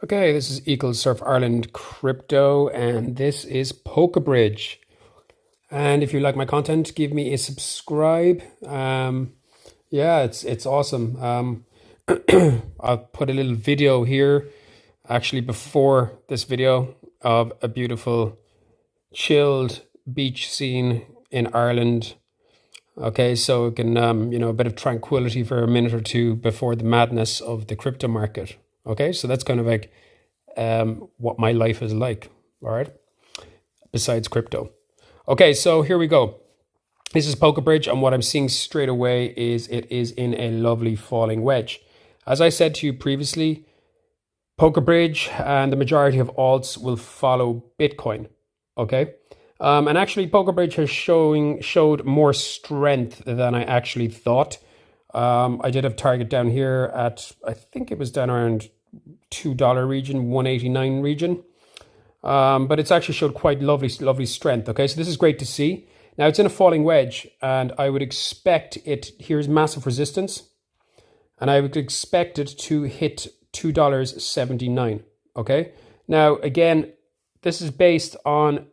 Okay, this is Eagle Surf Ireland Crypto, and this is Pokebridge. And if you like my content, give me a subscribe. Yeah, it's awesome. I'll put a little video here, actually before this video, of a beautiful, chilled beach scene in Ireland. Okay, so it can, a bit of tranquility for a minute or two before the madness of the crypto market. Okay, so that's kind of like what my life is like, all right, besides crypto. Okay, so here we go. This is Pokebridge, and what I'm seeing straight away is it is in a lovely falling wedge. As I said to you previously, Pokebridge and the majority of alts will follow Bitcoin, okay? And actually, Pokebridge has showed more strength than I actually thought. I did have target down here at, I think it was down around $2 region, 189 region. But it's actually showed quite lovely strength. Okay, so this is great to see. Now it's in a falling wedge, and I would expect it, here's massive resistance, and I would expect it to hit $2.79. Okay, now again, this is based on,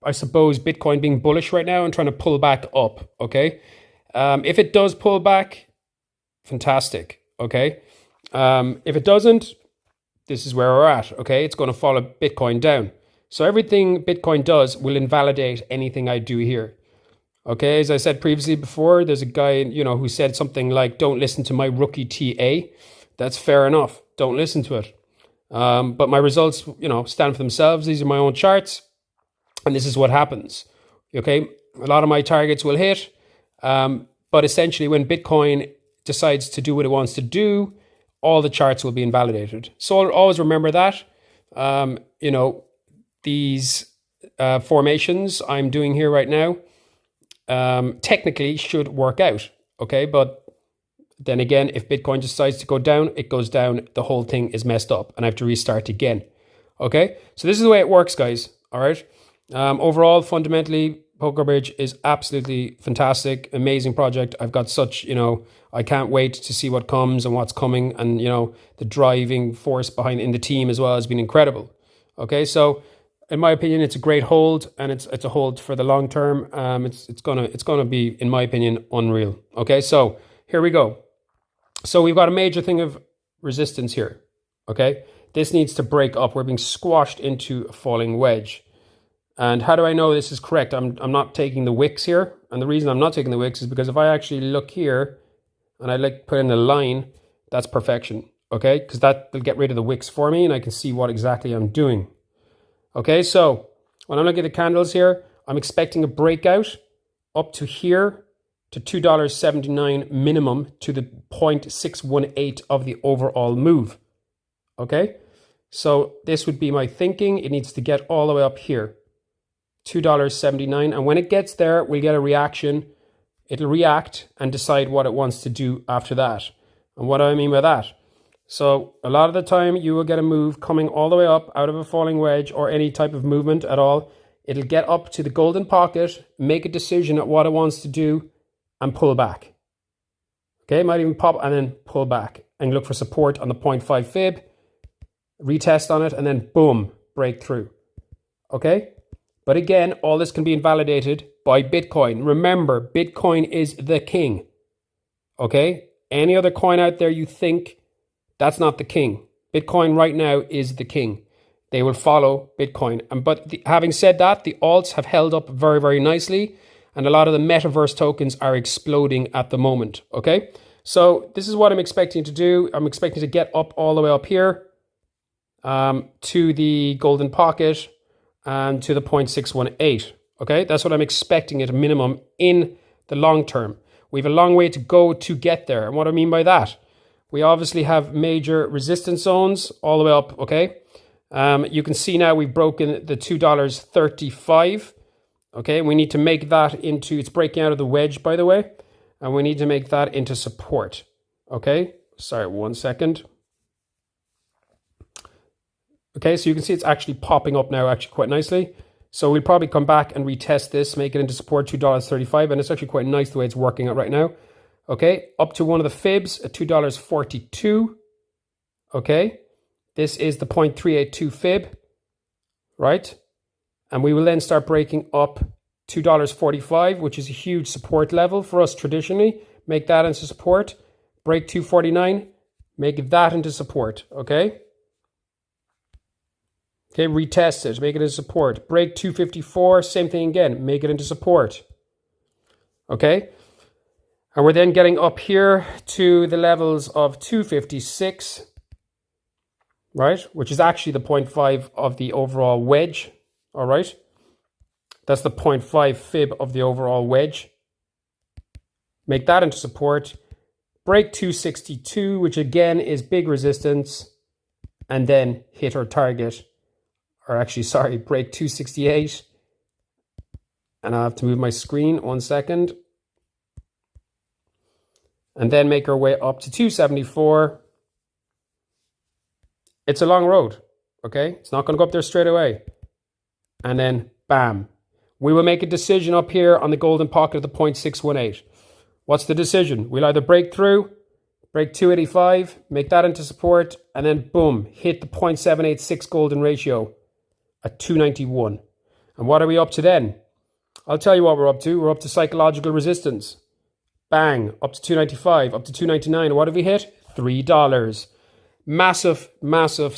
I suppose, Bitcoin being bullish right now and trying to pull back up. Okay, if it does pull back, fantastic. Okay, if it doesn't, this is where we're at. Okay, it's going to follow Bitcoin down. So everything Bitcoin does will invalidate anything I do here. Okay, as I said previously before, there's a guy, who said something like, don't listen to my rookie TA. That's fair enough. Don't listen to it. But my results, stand for themselves. These are my own charts. And this is what happens. Okay, a lot of my targets will hit. But essentially, when Bitcoin decides to do what it wants to do, all the charts will be invalidated. So I'll always remember that. These formations I'm doing here right now technically should work out. Okay, but then again, if Bitcoin decides to go down, it goes down. The whole thing is messed up, and I have to restart again. Okay, so this is the way it works, guys. All right. Overall, fundamentally, Pokebridge is absolutely fantastic, amazing project. I've got such, I can't wait to see what comes and what's coming, and the driving force behind in the team as well has been incredible. Okay, so in my opinion, it's a great hold, and it's a hold for the long term. It's gonna be, in my opinion, unreal. Okay, so here we go. So we've got a major thing of resistance here. Okay, this needs to break up. We're being squashed into a falling wedge. And how do I know this is correct? I'm not taking the wicks here. And the reason I'm not taking the wicks is because if I actually look here and I put in a line, that's perfection. Okay, because that will get rid of the wicks for me and I can see what exactly I'm doing. Okay, so when I'm looking at the candles here, I'm expecting a breakout up to here to $2.79 minimum to the 0.618 of the overall move. Okay, so this would be my thinking. It needs to get all the way up here. $2.79, and when it gets there, we'll get a reaction. It'll react and decide what it wants to do after that. And what do I mean by that? So a lot of the time you will get a move coming all the way up out of a falling wedge or any type of movement at all. It'll get up to the golden pocket, make a decision at what it wants to do, and pull back. Okay, it might even pop and then pull back and look for support on the 0.5 fib, retest on it, and then boom, break through. Okay? But again, all this can be invalidated by Bitcoin. Remember, Bitcoin is the king. Okay? Any other coin out there you think, that's not the king. Bitcoin right now is the king. They will follow Bitcoin. But having said that, the alts have held up very, very nicely. And a lot of the metaverse tokens are exploding at the moment. Okay? So this is what I'm expecting to do. I'm expecting to get up all the way up here to the golden pocket and to the 0.618. Okay, that's what I'm expecting at a minimum in the long term. We have a long way to go to get there. And what I mean by that, we obviously have major resistance zones all the way up. Okay, you can see now we've broken the $2.35. Okay, we need to make that into, it's breaking out of the wedge, by the way, and we need to make that into support. Okay, sorry, 1 second. Okay, so you can see it's actually popping up now actually quite nicely. So we'll probably come back and retest this, make it into support, $2.35, and it's actually quite nice the way it's working out right now. Okay, up to one of the fibs at $2.42. Okay, This is the 0.382 fib, right? And we will then start breaking up $2.45, which is a huge support level for us traditionally. Make that into support. Break 249, make that into support, okay? Okay, retest it, make it into support. Break 254, same thing again, make it into support. Okay? And we're then getting up here to the levels of 256, right? Which is actually the 0.5 of the overall wedge, all right? That's the 0.5 fib of the overall wedge. Make that into support. Break 262, which again is big resistance, and then hit our target. Or actually, sorry, break 268. And I have to move my screen 1 second. And then make our way up to 274. It's a long road, okay? It's not going to go up there straight away. And then, bam. We will make a decision up here on the golden pocket of the 0.618. What's the decision? We'll either break through, break 285, make that into support, and then boom, hit the 0.786 golden ratio at 291. And what are we up to then? I'll tell you what we're up to. We're up to psychological resistance. Bang, up to 295, up to 299. What have we hit? $3. Massive, massive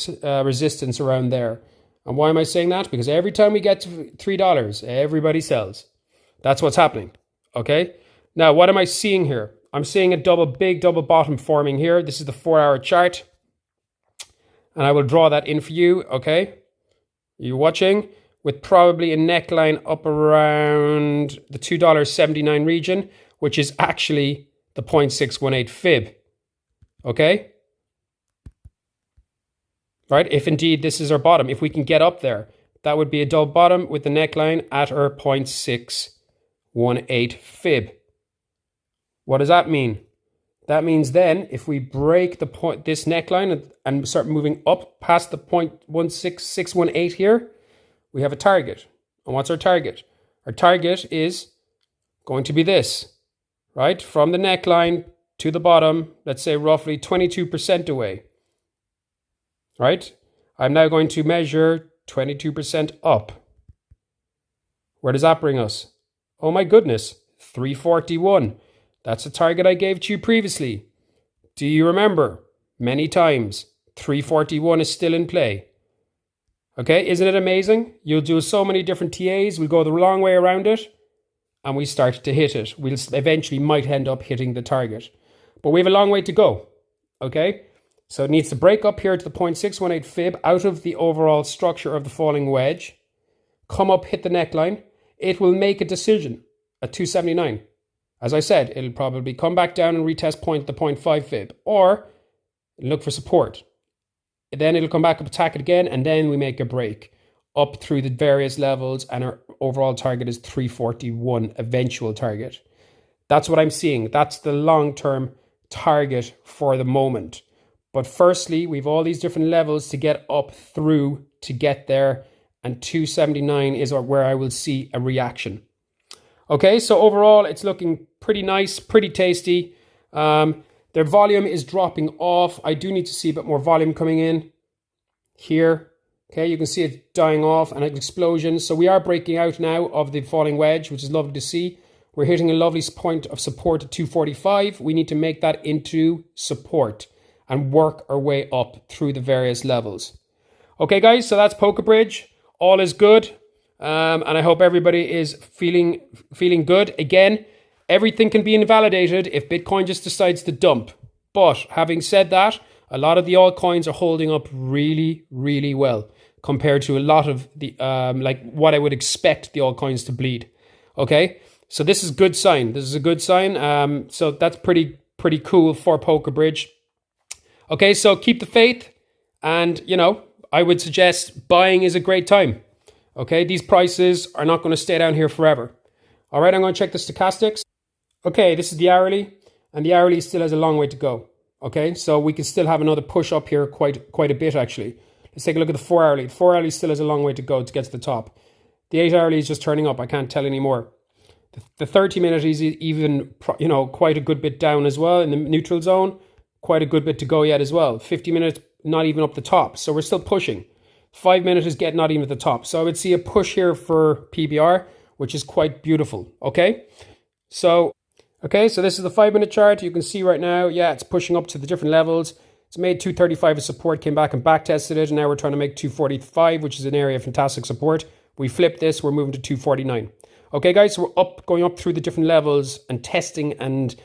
resistance around there. And why am I saying that? Because every time we get to $3, everybody sells. That's what's happening, okay? Now, what am I seeing here? I'm seeing a big double bottom forming here. This is the 4-hour chart. And I will draw that in for you, okay? You're watching with probably a neckline up around the $2.79 region, which is actually the 0.618 fib, okay? Right, if indeed this is our bottom, if we can get up there, that would be a double bottom with the neckline at our 0.618 fib. What does that mean? That means then if we break this neckline and start moving up past the 0.16618 here, we have a target. And what's our target? Our target is going to be this, right? From the neckline to the bottom, let's say roughly 22% away. Right? I'm now going to measure 22% up. Where does that bring us? Oh my goodness, 341. That's a target I gave to you previously. Do you remember? Many times. 341 is still in play. Okay, isn't it amazing? You'll do so many different TAs. We'll go the long way around it and we start to hit it. We'll eventually might end up hitting the target. But we have a long way to go. Okay? So it needs to break up here to the 0.618 fib out of the overall structure of the falling wedge. Come up, hit the neckline. It will make a decision at 279. As I said, it'll probably come back down and retest the 0.5 fib. Or look for support. Then it'll come back up, attack it again, and then we make a break up through the various levels, and our overall target is 341, eventual target. That's what I'm seeing. That's the long-term target for the moment. But firstly, we've all these different levels to get up through to get there, and 279 is where I will see a reaction. Okay, so overall, it's looking pretty nice, pretty tasty. Their volume is dropping off. I do need to see a bit more volume coming in here. Okay, you can see it dying off and an explosion. So we are breaking out now of the falling wedge, which is lovely to see. We're hitting a lovely point of support at 245. We need to make that into support and work our way up through the various levels. Okay, guys, so that's Pokebridge. All is good. And I hope everybody is feeling good. Again, everything can be invalidated if Bitcoin just decides to dump. But having said that, a lot of the altcoins are holding up really, really well compared to a lot of the like what I would expect the altcoins to bleed. Okay, so this is a good sign. This is a good sign. So that's pretty cool for Pokebridge. Okay, so keep the faith, and I would suggest buying is a great time. Okay, these prices are not going to stay down here forever. All right, I'm going to check the stochastics. Okay, this is the hourly, and the hourly still has a long way to go. Okay, so we can still have another push up here quite a bit actually. Let's take a look at the 4 hourly. The 4 hourly still has a long way to go to get to the top. The 8 hourly is just turning up. I can't tell anymore. The 30 minute is even quite a good bit down as well in the neutral zone. Quite a good bit to go yet as well. 50 minutes not even up the top. So we're still pushing. 5 minute is getting not even at the top. So I would see a push here for PBR, which is quite beautiful. Okay. So this is the 5 minute chart. You can see right now, yeah, it's pushing up to the different levels. It's made 235 as support, came back and back tested it. And now we're trying to make 245, which is an area of fantastic support. We flip this, we're moving to 249. Okay, guys, so we're going up through the different levels and testing and,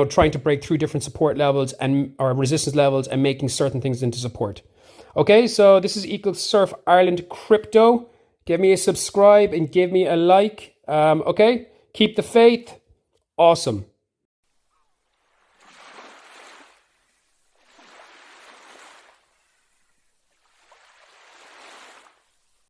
trying to break through different support levels or resistance levels and making certain things into support. Okay, so this is Equal Surf Ireland Crypto. Give me a subscribe and give me a like. Okay, keep the faith. Awesome.